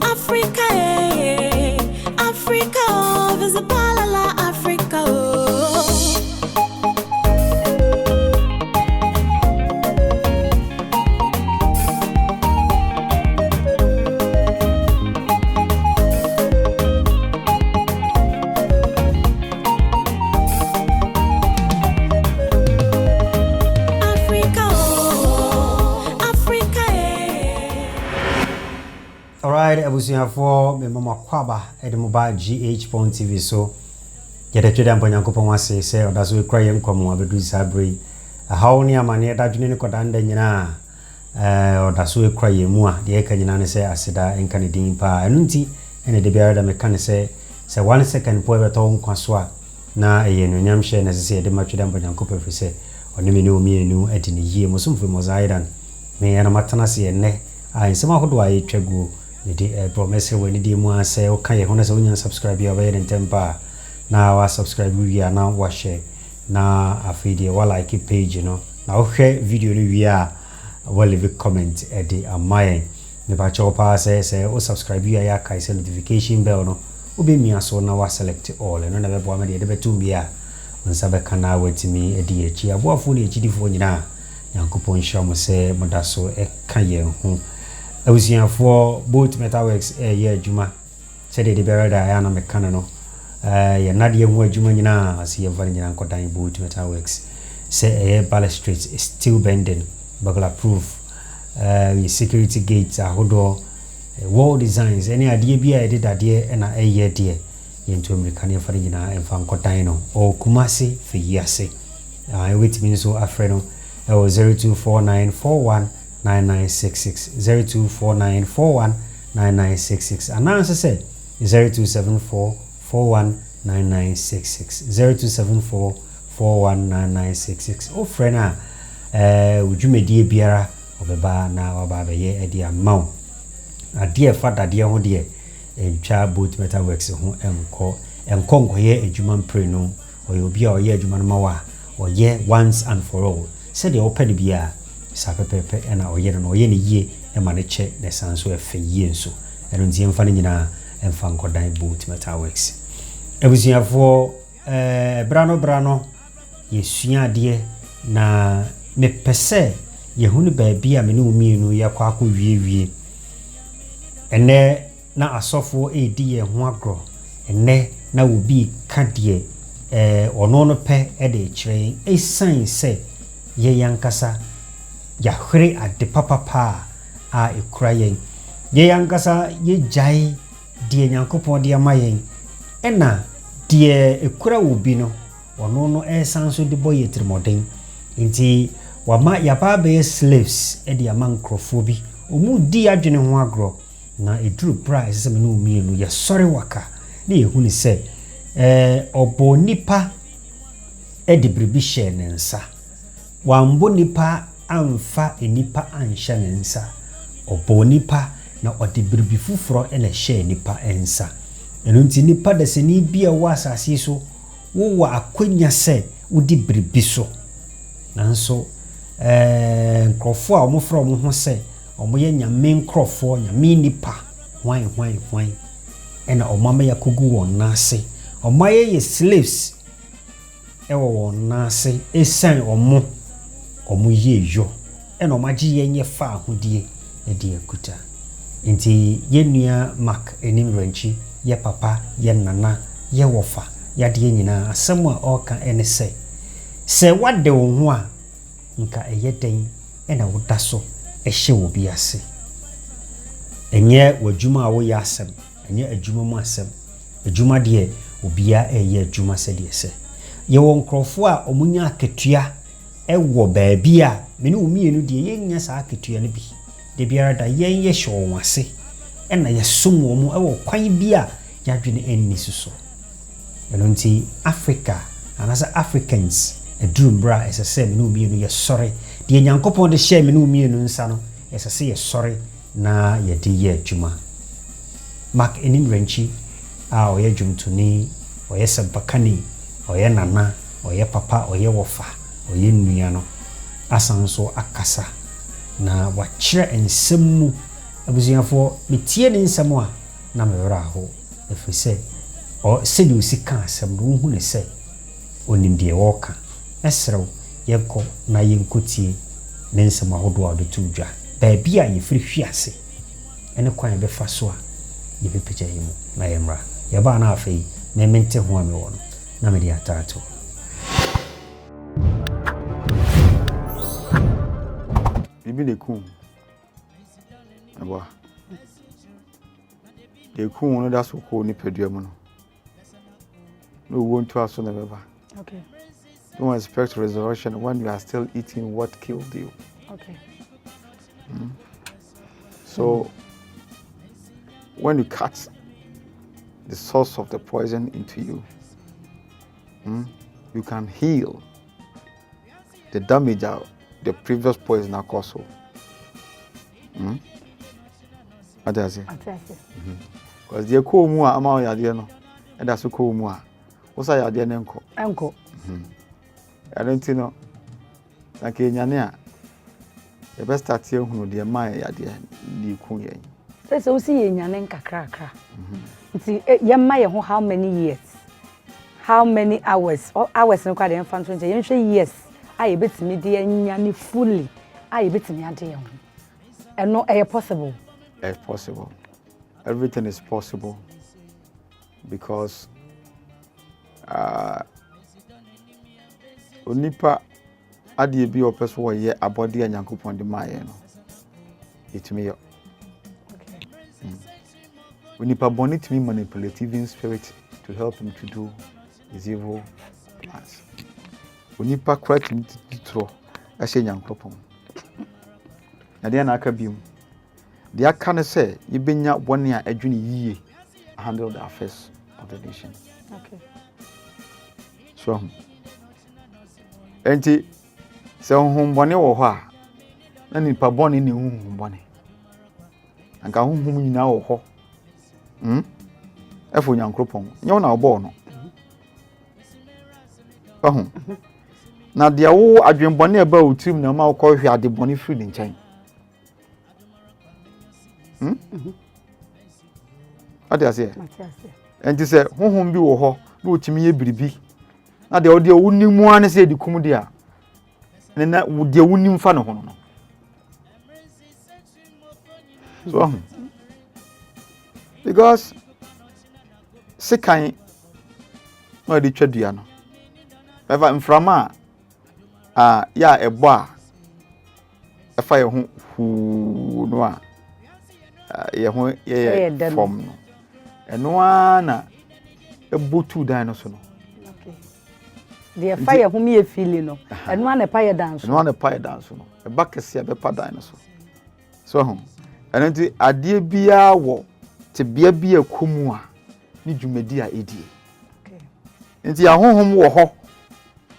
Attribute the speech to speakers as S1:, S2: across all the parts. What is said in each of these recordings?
S1: Africa, eh, Africa, oh, visible la Africa, oh.
S2: Alright, ebusuya for me mama kwaba edimoba GH.tv so yede twede ampanyankopon wase se odaso ekra ye nkomo abedu sabre hawo ni amane dadwene ne koda nda nyina odaso ekra ye mu a de eka nyina ne se aseda enka ne din pa enu nti ene de biara da meka ne se 1 second po ebeto nkwaso a na eye no nyam hye ne se yede matwede ampanyankopon fi se oni me ne omi enu edi ne yie mosumfe mozaidan me yana matana se ne a nsema hodo a yetwagu nidi promise we nidi mu ase o kan ye hono se wonya subscribe ya bayere ntempa na wa subscribe wi ya na wa share na afidi wa like page no na o hwe video no wi a wa leave comment e de amaye ne ba cho pa se o subscribe ya kai se notification bell no obi mi aso na wa select all no na be bo amade de betum bia nsa be kana wetimi e de echi aboafo na echidifo nyina yankopon hwamo se modaso e kan ye hu Awusia for both Metaworks ye adwuma said the berada ya na mekana no ye nade hu adwuma nyina ase ye van nyina nkodan both Metaworks say balustrades is still bending burglar proof security gates ahodo wall designs any ade bia e did ade na ye de ye nto American fa nyina emfa nkodan no o Kumasi fe yase wait me so afreno 024941 9966 0249419966 announce say 0274419966 0274419966 o frena wudwumedie biara obeba na waba be ye edi amaw ade fada de ho de entwa both Metaworks ho enko ye adwuma mpre no oye oye adwuma no mawa oye once and for all said the open bia sapepepe ena oyere no oye ne yie e ma ne che ne sanso efe yie nso eno ntie mfa ne nyina emfa nkodan boot Metaworks ebusuafo brano yesua de na me pese ye hunu ba bia me ne umienu yakwa akọ wie ene na asofo edi ye ho agro ene na obi ka de ono no pe e de kire esan se ye yankasa ya hwere ade papa a ekurayen ye yankasa ye jai de nyankopon de amayen ena de ekura obi no ono no esanso de boye trimoden nti wama yaba be slaves e de amankrofo omu di adwene ho agro na eduru price se me no mienu ye sori waka na ye huni se obo nipa e de bribi share nensa wambo nipa amfa enipa ansha nensa obo nipa na ode bribi fufuro e na share nipa ensa eno nti nipa da seni bia wa asase so wo wa akonya se udi bribi so nanso nkrofo a omofro omo ho se omo ye nyame nkrofo nyame nipa hwan ena omama yakogu won nase omaye ye slaves ewo won nase esan omo ye yo ena omaji ye nye fa ahodie e de akuta nti ye nua Mark enim ranchi ye papa ye nana ye wofa ya de nyina asem a oka ene se wade wo ho a nka eyeden ena woda so ehye wo bi ase enye wadwuma a wo ya asem enye adwuma mu asem adwuma de obia eye adwuma se de se ye won krofo a omunya aketua ewo baabi a me ne omienu de yenya sa aketua ne bi de biara da yen ye hye won ase ena ye som wo mu ewo kwan bi a yadwene enni suso eno nti Africa anasa Africans edumbra esese me ne omienu ye sori de nyankopon de hye me ne omienu nsa no esese ye sori na ye de ye adwuma Mark enim ranchi a oye dwumtoni oye sempakani oye nana oye papa oye wofa oye nua no asanso akasa na wachire ensemu abusuafo metie ne nsɛm a na mewra ho ɛfiri sɛ sɛdeɛ osi ka asɛm no wohu ne sɛ onim deɛ wɔka ɛserew yɛnkɔ na yɛnkɔtie ne nsɛm ahodoɔ a ɔde to dwa baabi a yɛfiri hwi ase ɛne kwan yɛbɛfa so a yɛbɛpagya yi mu na yɛmmra yɛbaa na afei mente ho a mewɔ no na mede ataato
S3: bibi de kum aba de kum no da so ko ni padua mu no no won't aso na beba.
S4: Okay.
S3: Don't expect resurrection when you are still eating what killed you.
S4: Okay.
S3: So when you cut the source of the poison into you, you can heal the damage of the previous poison caused. What does it? Because the cool amount yadiano, and that's a cool more. What's I had uncle?
S4: Uncle.
S3: I don't know. Like in Yania, the best start here who dear my idea, the Kuya.
S4: Let's all see in Yanenka cracker. See, young Maya, how many years? How many hours? Or hours no quite infant 20 years. I bet me dear Yanni fully. I bet me a dear. And not a possible.
S3: It's possible. Everything is possible because onipa ade bi opese wo ye abode anyankopon de maye no itimi yo.
S4: Okay.
S3: Onipa boni timi manipulative spirit to help him to do his evil plans. Onipa kwat mi titro ahye nyankopon. Na de na aka biom. De aka ne se yebenya boni a adwene yiye handle the affairs of the nation.
S4: Okay.
S3: So enti se honhom bone wo ho a na nipa bone ne honhom bone anka honhom nyina wo ho efo nyankropon nyew na obo no na de wo adwen bone e ba otim na ma wo ko hwe ade bone firi ne nkyɛn ade ase enti se honhom bi wo ho na otimi ye biribi na de odi onimu ane se di kum dia na de onim fa no ho no so because sekan no di twadua no eva mframa ya ebo a efa ye ho hu no a ye ho ye form no eno na ebotu dan no so no.
S4: The fire whom you feeling no, and one a fire dance.
S3: And one a fire dance no. A back is a bepa dinosaur. So home. And then a dear beer war to be a kumua. Need you media idiot.
S4: Okay.
S3: And the home war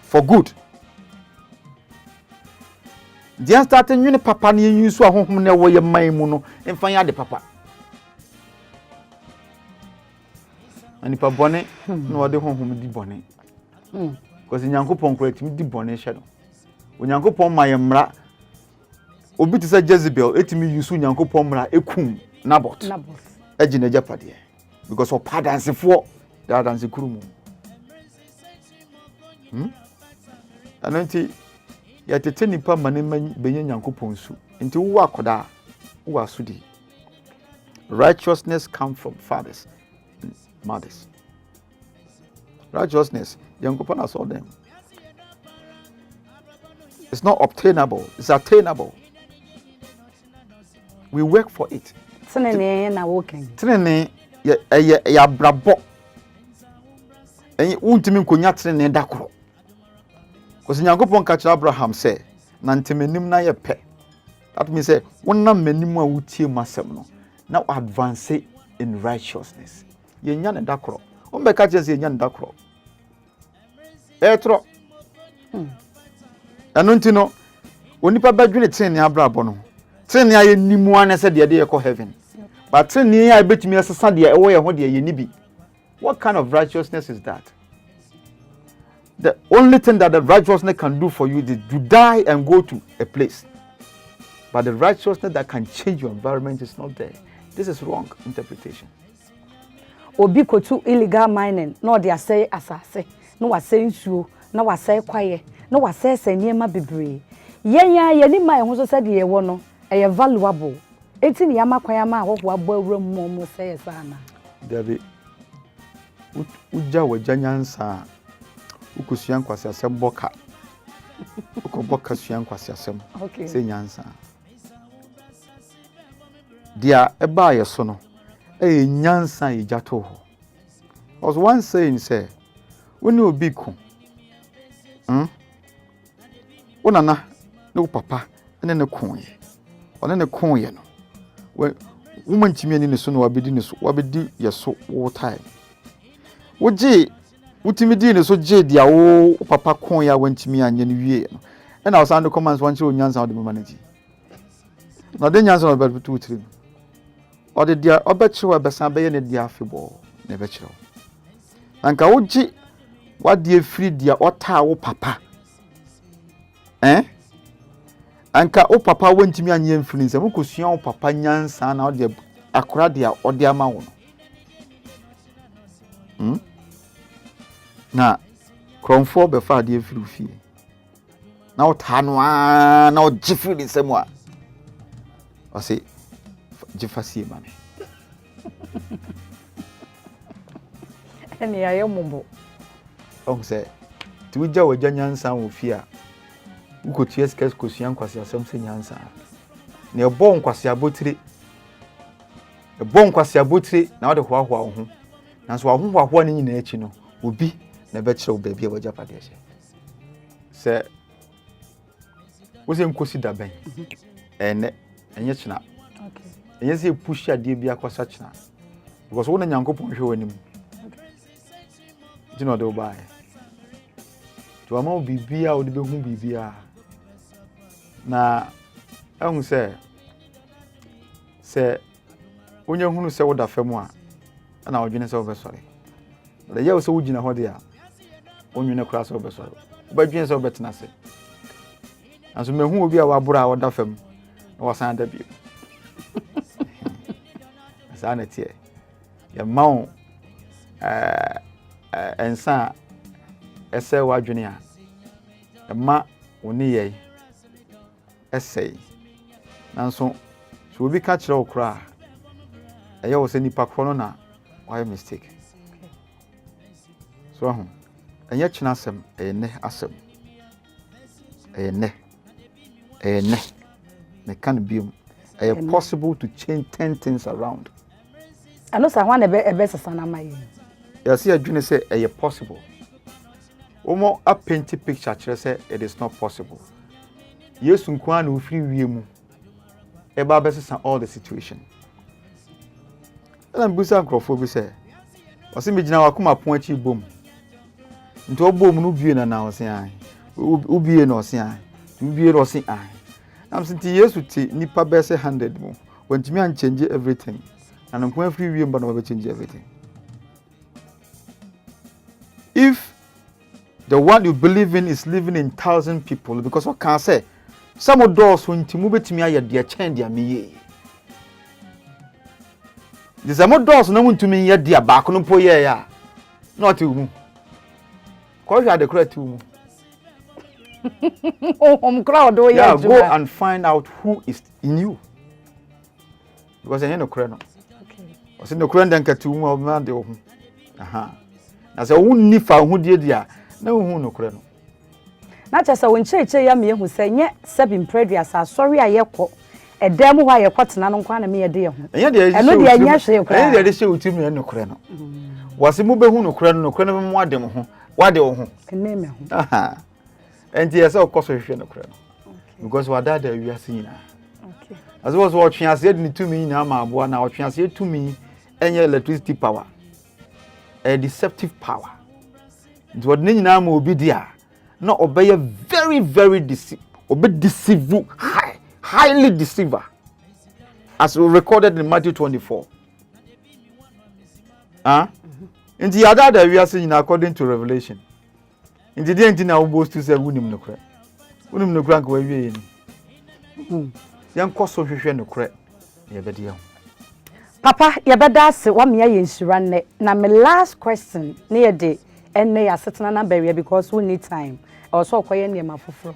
S3: for good. Just starting you papa near you so home near where your maimuno and find the papa. And if a bonnet, no other home di bonnet. Because nyankopon correct me di bone hye no onyankopon mayemra obi ti say Jezebel etimi yusu nyankopon mra ekum Nabot ejine japade because of padansefo da danse kurumu ananti ya tete nipa mane benye nyankopon su nti wo akoda wo asudi. Righteousness come from fathers and mothers. Righteousness, Yankopon has all them. It's not obtainable, it's attainable. We work for it.
S4: Trene na working.
S3: Trene ya brabo. And untimi konya trene dakoro. Because Yankopon catch Abraham say, nantemenim na ye pe. That means say, wonna menim a wutie masem no. Now advance in righteousness. Ye nya ne dakoro. Ombe catch say nya ne dakoro. Etro. Anunti no onipa badwene trene abrabo no. Trene aye nimu ane se de ye ko heaven. But trene aye betumi asesa de ewo ye ho de ye nibi. What kind of righteousness is that? The only thing that the righteousness can do for you is to die and go to a place. but the righteousness that can change your environment is not there. This is wrong interpretation.
S4: Obi kotu illegal mining, no de asay asase, no wasay nsuo, no wasay kwaye, no wasay seniema bebree. Yenya ye ma ehun so said ye wo no, e valuable. Enti ne yama kwan ama wo abo awura mu say yes ana.
S3: David uja wajanyansa ukusuyan kwase asem boka. Ukoboka suyan kwase asem.
S4: Okay.
S3: Say nyansa. Dia eba ye so no. Nyansa ijato ho. Was one saying say when you be ku Onana no papa ene ne kun ye. One ne kun ye no. When woman chimi ani ne so no wabedi ne so wabedi ye so wo time. Woje utimi di ne so je dia wo papa kun ya wantimi anye ne wie no. E na osan de commands wan che onyansa wo de manage. Na de nyansa no be tu tiri. Or the dear obecho besan be ne dia febo ne becho. Anka woji what dear free dia ota wo papa. Anka o papa wantimi anye mfiri nsem kosua o papa nyansa na o de akora dia o de ama wo no. Na kromfo be fa de free fie. Na o ta no na o gifiri nsem a. O say Jefferson mami.
S4: Eni ayo mumbo.
S3: On say ti uja waja nyansa wo fia. Ukotu eskas kosuan kwase asem se nyansa. Na ebo nkwase abotire. Ebo nkwase abotire na wo de hoahoa wo ho. Na so ahohoa ne nyina achi no obi na be kire wo baabi a waja pade hye. Se wo se nkosi da ben. Enye china. Okay. Enye se push ade bia kwasa china. Because wona nyankopon hwe wanim. Okay. Do not do buy. To ama bibia wo de behu bibia. Na ehun se onye hunu se wo da fam a na odwene se wo be sori. Da ye wo se wo gina ho de a onwene kura se wo be sori. Wo ba dwene se wo betena se. Anso mehu obi a wabura a wo da fam na wasan da bi. Sana tie. Ya mawo ensa ese wadwene a ma oni ye essay nanso so obi ka kire okra eye wo se nipa kro no na why mistake so ho enye china asem ene asem ene me can be possible to change 10 things around.
S4: I know say one ebe sasana mai.
S3: You see adwene say possible. Omo a paint picture kire say it is not possible. Yesu nkwa na ofiri wiemu eba besesa all the situation. Ela mbusa nkrofo bi say wase megina wakoma pon achi bom. Nti obom no bie na ose an. Ubie na ose an. Ubie na ose an. Am sinti Yesu ti nipa bese 100 mo. Wantimi an change everything. And nkwa free wiem ba na we change everything. If the one you believe in is living in 1,000 people, because what can I say? Some of those when to move it to me, I dear change their me. There's a more doors no one to me yet, dear back on po ya. Not you. Call you the correct to
S4: crowd,
S3: yeah, go and find out who is in you. Because I ain't no crano. Okay. I said no crano then get to man the open. Aha. As a won't need for who did ya. No who no crano.
S4: Not just when church ya me who say yet seven previous are sorry I yeko a demo why a cotton and on me a dear. And yet they show to me no crano. Was a move who no crano more demo. Why the own name? Aha. And yes, of course, we no crano. Because what that we are seeing. Okay. As was watching us said to me now, my boy, now watching us to me any electricity power, a deceptive power. It was Nina will be there. Not obey a very, very deceive, highly deceiver, as recorded in Matthew 24. In the other that we are seeing according to Revelation. In the day, I boast to say, Unim no crack. Unim no crack where we in.
S3: yɛnkɔ so hwehwɛ no korɛ yɛbɛde ho
S4: Papa, yɛbɛda ase wa me yɛ nsura nnɛ na my last question ne yɛ de enne ya setena na barrier because we need time. Also okoye nneema foforo.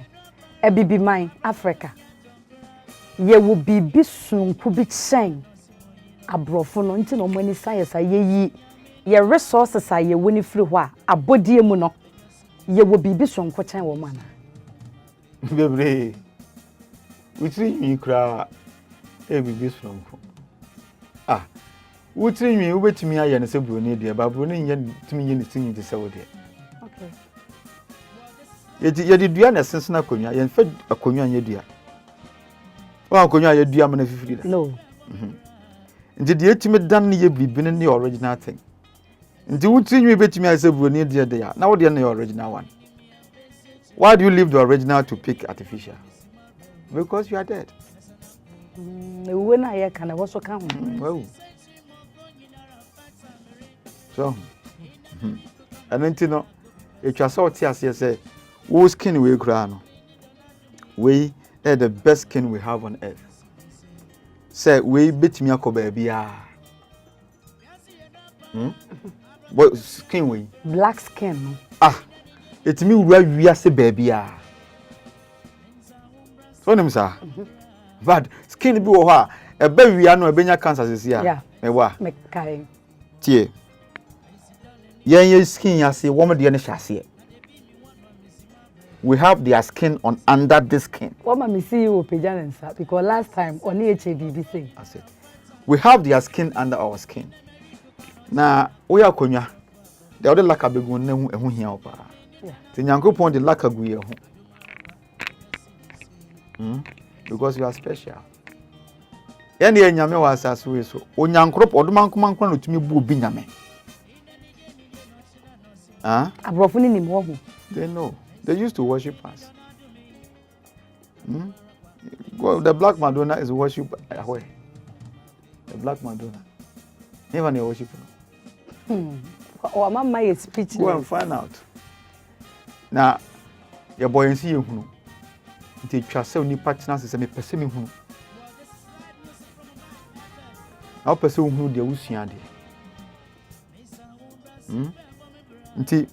S4: Ebibi man Africa. Ye wo bibi sunku bi chen. Abrofo no nti no mani science ayeyi. Ye resources aye woni firi ho a abodie mu no. Ye wo bibi sunku chen wo mana.
S3: Bebre. Utri nwi kra bibi sunku. Ah. Utri nwi ubetimi aye ne se broni de ba broni nye timi nye ne tinyi de se wo de.
S4: Okay.
S3: Yedi dua na sensena akonwa ye fa akonwa nye dua. Wa akonwa ye dua mana fifiri da.
S4: No.
S3: Nti de etimi dan ne ye bibi ne original thing. Nti utri nwi betimi aye se broni de de ya. Na wo de ne original one. Why do you leave the original to pick artificial? Because you are dead.
S4: We na ye kana wo so ka ho.
S3: Wow. So, and then no, it was out here say, "Who skin we crown? We are the best skin we have on earth." Say we beat me ako baby What skin we?
S4: Black skin.
S3: Ah, it me we say baby So them sir. But skin be wo ha, e be we no e benya cancer sisi ya.
S4: Yeah.
S3: Me wa.
S4: Me kai.
S3: Tie. Yen skin yase wo me de ne hyase. We have their skin on under the skin.
S4: What mama see you Pejanensa because last time on HABB thing.
S3: That's it. We have their skin under our skin. Na we akonwa. The other laka begun na hu hia opa.
S4: Yeah.
S3: Ti Nyankopon de laka gu ye ho. Because you are special. Yen ye nyame wa asaso we so. Onyankrop odomankomankon no tumi bu obi nyame.
S4: Abrofo ni nim wo ho.
S3: They know. They used to worship us. Well, the Black Madonna is worship where? The Black Madonna. Never near worship.
S4: Oh, mama is speechless.
S3: Go and find out. Now, your boy and see you. Until you say ni partners is a person who. Now, person who they will see until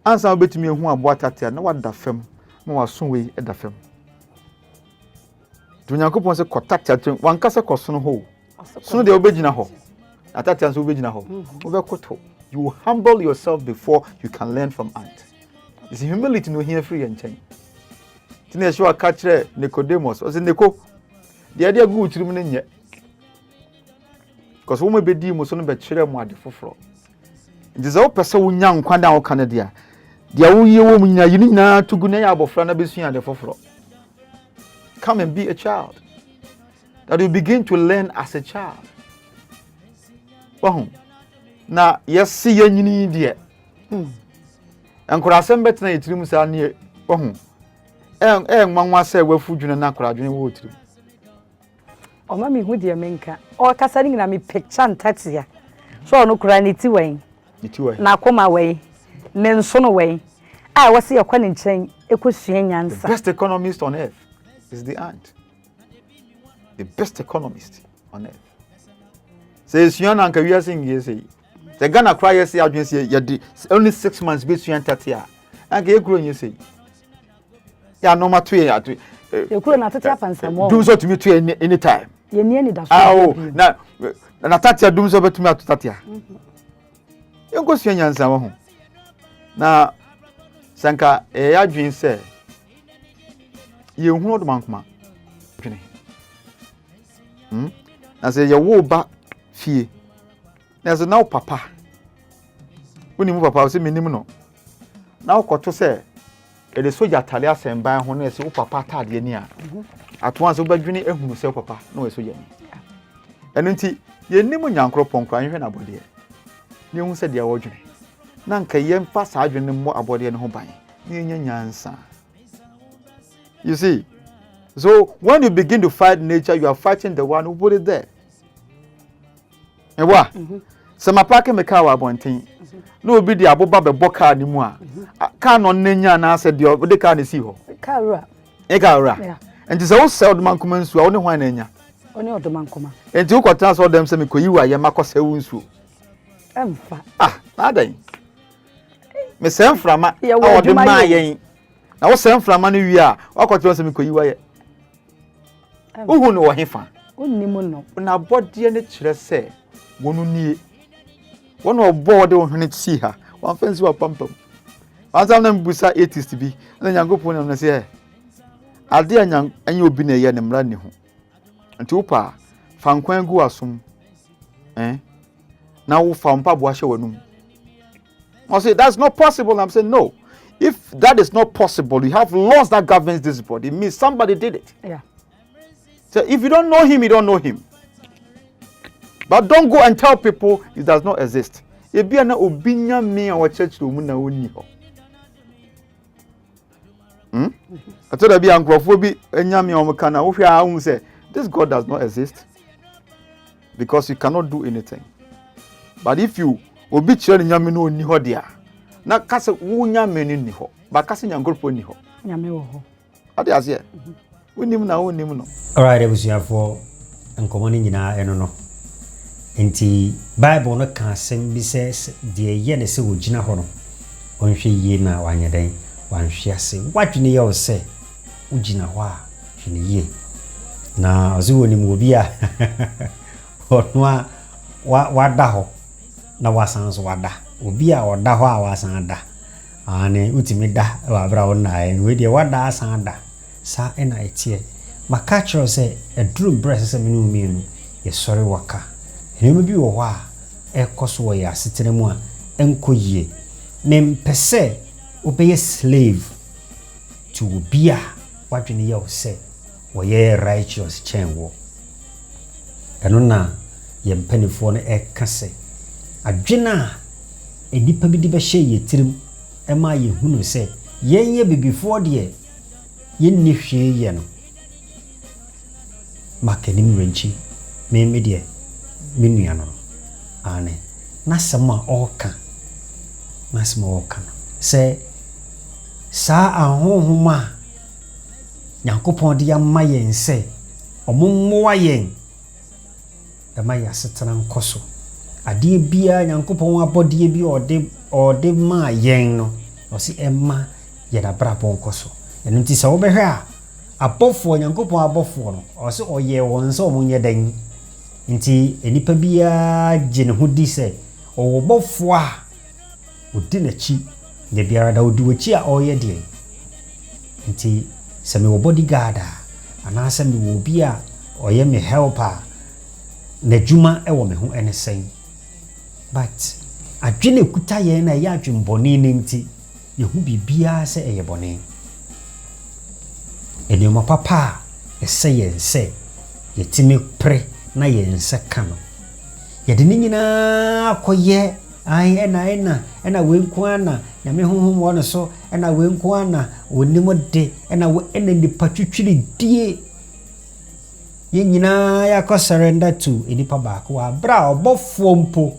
S3: answer bet me who aboa tatia na wada fam na waso we e da fam to Nyankopon se kotatia wan kasa koso no ho so de obegina ho atatia so obegina ho obekoto. You humble yourself before you can learn from ant. It's humility no here free and chain tina sure catch Nicodemus o se neko de ade agu utirim ne nye because wo me bedi mo so no be kire mo ade foforo. Ndiza wo pese wo nya nkwa da wo kana dia dia wo ye wo munya yini na tugu na ya abofra na besua de foforo. Come and be a child that you begin to learn as a child. Wahum na yes ye nyini de enkura sem betena yetirim sa na wahum nwanwa se wafudwune na akura dwene wo tirim
S4: o ma mi hu de menka o kasa ni na mi picture ntatia so no kura ni ti wen na koma we ne nso no we a wase yakwa ne nchen ekosua nyansa.
S3: The best economist on earth is the ant. The best economist on earth. Says you na nka wi asing ye say the Ghana cry say adwen say ye only 6 months be sua tatia anka ye kuro nye say ya no mato ye atu
S4: ye kuro na tatia pansamo
S3: do so to me to any time
S4: ye ni da so
S3: na tatia dum so betumi atu tatia yenko sua nyansa wo ho na sanka adwen se ye hu odomankoma dwene na se ye wo ba fie na so na papa woni mu papa se menim no na okoto se e de soja tale asemban ho na se wo papa tade ani a atoan so badwene ehunu se papa na we soja ni eno nti ye nim nyankropon kra nhwe na bode ne hu se de awodwene na nka ye mfa sa adwene mo abode ne ho ban ne nya nyansa. You see, so when you begin to fight nature, you are fighting the one who put it there. And what? Some parking me car abontin. No be the aboba be boka ni mu a. Car no nenya na said the car ni si ho.
S4: Car.
S3: E car. enti se wo se odoma nkoma nsuo a wo ne hwan na anya
S4: oni odoma nkoma
S3: enti wo kwata so dem se me koyi wa ye makose wo nsuo
S4: emfa
S3: na dan me se mframa
S4: Ya
S3: a
S4: wo
S3: wo de
S4: adwuma
S3: ma
S4: yɛ.
S3: yen na wo se mframa no wi a wo kwata se me koyi wa ye wo hu no wo hefa
S4: onni mu no
S3: na bɔdeɛ ne kyerɛ sɛ wɔno nie wɔn ɔbɔ de wɔn hwene si ha wɔn fancy wa pampam wɔn na mbusa atheist bi na nyankopɔn na sɛ ade anya obi na ɛyɛ ne mmara ne ho nti wopa fa nkwan gu asom na wo fa mpa bo ahyɛ wɔnum I say that's not possible. I'm saying no. If that is not possible, you have laws that governs this body. It means somebody did it.
S4: Yeah.
S3: So if you don't know him, you don't know him. But don't go and tell people it does not exist. If you are not obinya me our church to muna oni ho. I told you ankrofo enya me o kana wo hwe a say this God does not exist because you cannot do anything. But if you obi chere nyame no oni ho dia na kase wo nyame no ni ho ba kase nyankrofo ni ho
S4: nyame wo ho
S3: ade ase wonim na wonim no.
S2: All right, ebusuafo nkomo ni nyina eno no enti Bible no ka asem bi se de ye ne se wogina ho no onhwe yie na wanyedan wanhwe ase wadwene ye o se wogina ho a hwene yie na ozi wonim obi a ono a wada ho na wasan so wada obi a oda ho a wasan da ane utimi da wa bra wona en we de wada asan da sa ena etie maka chiro se eduru breast se menu mienu ye sori waka enema bi wo ho a ekoso wo ya asetene mu a enkoyie mempese obeye slave to obi a wadwene ye o se wo ye righteous chenwo eno na ye mpanifo no ekase adwena enipa bi di be hye ye tirim ema ye hunu se yenye bibifo de yenni hwe ye no makenim renchi me de menua no ane nasema oka se sa ahohoma Nyankopɔn de amayen se omummoa yen ema ya setena nkoso ade bia Nyankopɔn abɔde bi ɔde ma yen no ɔsi ema ye da brabɔ nkoso eno nti se wo behwe a abɔfo Nyankopɔn abɔfo no ɔsi ɔyɛ wɔn se omunye dan nti enipa bia gye ne ho di se ɔwɔbɔfo a odi na chi ne biara da odi wachi a ɔyɛ de nti se me wo bodyguard ana se me wo bi a ɔyɛ me helper na djuma ɛwɔ me ho ene sen but adwene kuta ye na ya adwembɔne ne nti ye hu bibia se ɛyɛ bɔne enema papa ɛsɛ yɛn sɛ yɛtimi pre na yɛn sɛ ka no yɛde ne nyina akɔyɛ ai ena wenko ana nyame honhom wɔ no so ena wenko ana wonim de ena nipa twitwiri die ye nyina ya surrender to enipa baako abra obofo mpo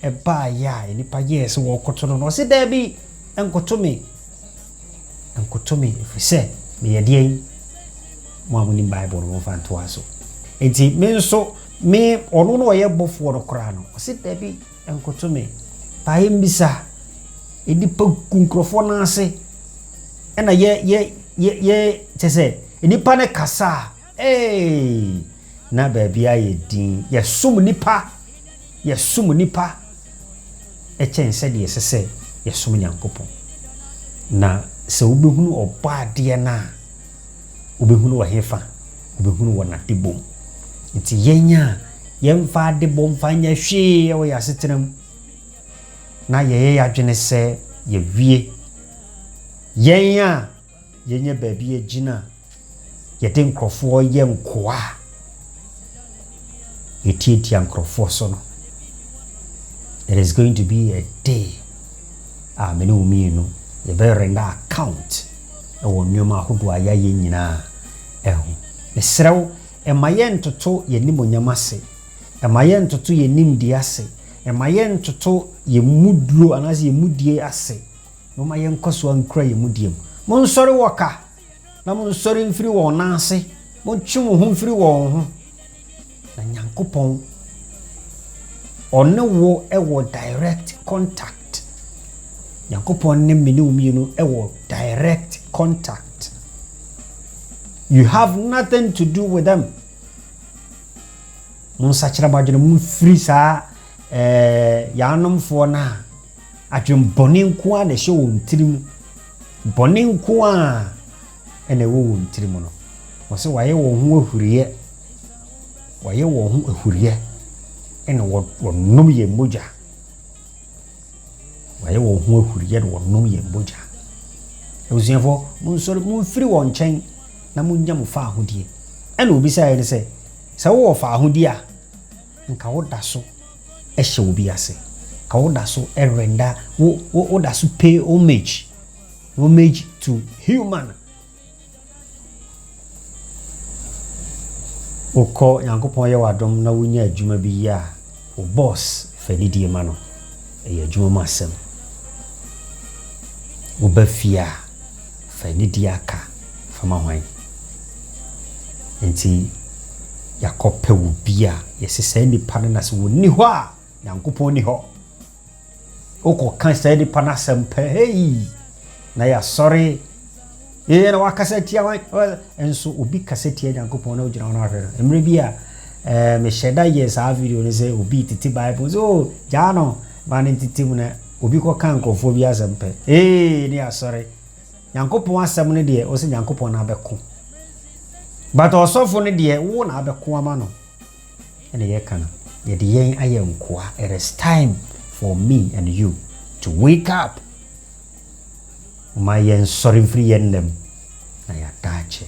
S2: eba ya enipa yes wo koto no se da bi enkoto me efise me yedien mo amuni Bible no fanto aso enti me nso me ono no ye bofo no kra no se da bi enkoto me paim bisa enipa kunkrofo na ase ena ye tese enipa ne kasa na baby aye din yesum nipa echense de yesese yesum Nyankopɔn na se obehunu obade na obehunu wa hefa obehunu wa na debom nti yenya yemfa debom fanya hwe wo yasetenam na ye adwene se ye wie yenya baby agina yɛde nkrɔfoɔ yɛ nkoa yɛtietia nkrɔfoɔ so no it is going to be a day mene umienu yɛbɛ render account ɛwɔ nneɛma ahodoɔ a yɛayɛ nyinaa ɛho mesrɛw ɛma yɛn ntoto yɛnim onyam ase ɛma yɛn ntoto yɛnim die ase ɛma yɛn ntoto yɛmuduro anaasɛ yɛmudie ase no ma yɛn kɔso ankura yɛmudie mu monsɔre wɔka na mo nsɔre mfiri wɔn naase mo ntwe mo ho mfiri wɔn ho na Nyankopɔn ɔne wo ɛwɔ direct contact Nyankopɔn ne me ne umienu ɛwɔ direct contact. You have nothing to do with them. Mun sachira badwene mun free saa yanomfo na adwen bone nko a na hye wo ntirim bone nko a ene wo ntirim no wo se waye wo ho ahuriye waye wo ho ahuriye ene wo nom ye moja waye wo ho ahuriye wo nom ye moja ebusiafo mun sori mun free wo nchen na mun nya mo fa ahodie ene obi sai ne se wo fa ahodie a nka wo da so ehye obi ase ka wo da so render wo da so pay homage to human oko Nyankopɔn ye wadom na wonya adwuma bi ya wo boss fanidie ma no e adwuma ma asem wo ba fia fanidie aka fama hwan enti yakɔpɛ wo bia yɛsesa nipa no na se wo ni hɔ a Nyankopɔn ni hɔ okɔ kan sa nipa na asɛmpa hey na ya sorry na wakasa tia wan enso obi kasa tia Nyankopɔn na ogyina na ahwɛ emre bi a me sheda yes a video ne say obi titi bible so jano man titi mu na obi kɔ kan kɔfo bi asɛmpa ne ya sorry Nyankopɔn asɛm ne de o se Nyankopɔn na abɛko but osofo ne de wo na abɛko ama no ene ye kana ye de yen aye nkoa. It is time for me and you to wake up. My yen sorry free yen them na ya dache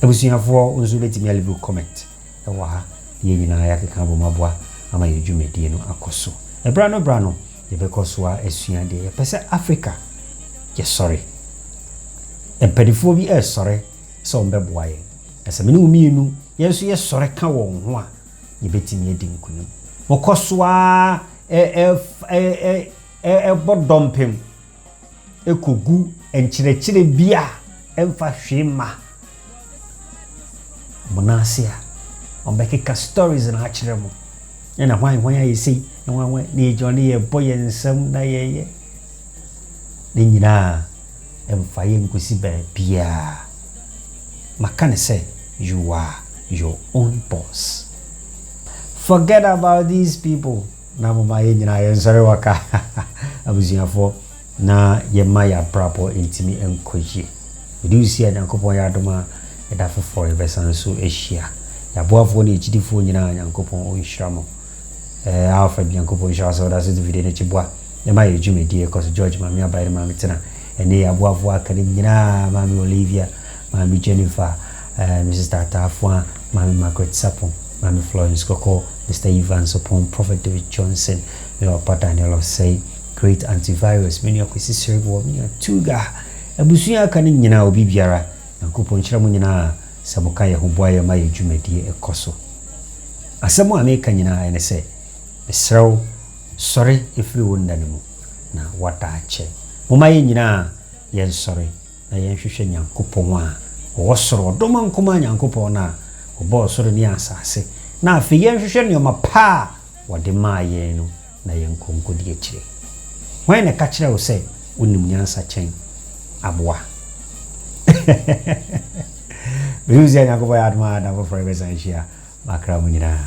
S2: ebusuafo unzu letimi leave comment ewa ha ye nyina ya keka bo maboa ama ye dwumedie no akoso brano ye bekoso a esua de ye pese Africa ye sorry empedifo bi sorry so mbeboa ye eseme ne umienu ye so ye sorry ka won ho a ye betimi edi nkunum mokoso a bodompem ekogu enkyerɛkyerɛ bia emfa hwema monasia ombekeka stories na akyerɛ mo na hwan ayesi na hwan ne jone ye boye nsam na ye ne nyina emfa ye nkosi ba bia makane say you are your own boss. Forget about these people na mama ye nyina ye nsore waka abuziafo na yema ya brabo intimi enkoji reduce ya Nyankopɔn ya adoma eda fofo ebesan so ehia ya boafo na echidifo nyina Nyankopɔn onhiramo alfa Nyankopɔn hira so da so video ne chibwa yema ye dwumedie cause George mami abayre mami tena ene ya boafo akane nyina mami Olivia mami Jennifer Mrs. Tatafwa mami Margaret Sapon mami Florence Koko Mr. Ivan Sopon Prophet David Johnson me papa Daniel say great antivirus many akwisi cerebral many tuga abusua aka ne nyina obi biara Nyankopɔn kyerɛ mo nyina saboka ye ho boaye ma ye dwumadie ekoso asɛm a meka nyina ene sɛ mesrew sɔre efiri wo ndane mu na wada akyɛ moma ye nyina ye nsɔre na ye hwehwɛ Nyankopɔn a wo soro doma nkoma Nyankopɔn na wo soro ne asase na afi ye hwehwɛ ne ma pa wode ma ye no na ye nkonkodi akyire when na ka kyerɛ wo sɛ wonim nyansa kyɛn aboa Beusia Nyankopɔn ya adoma da for forever and share makra mu nyina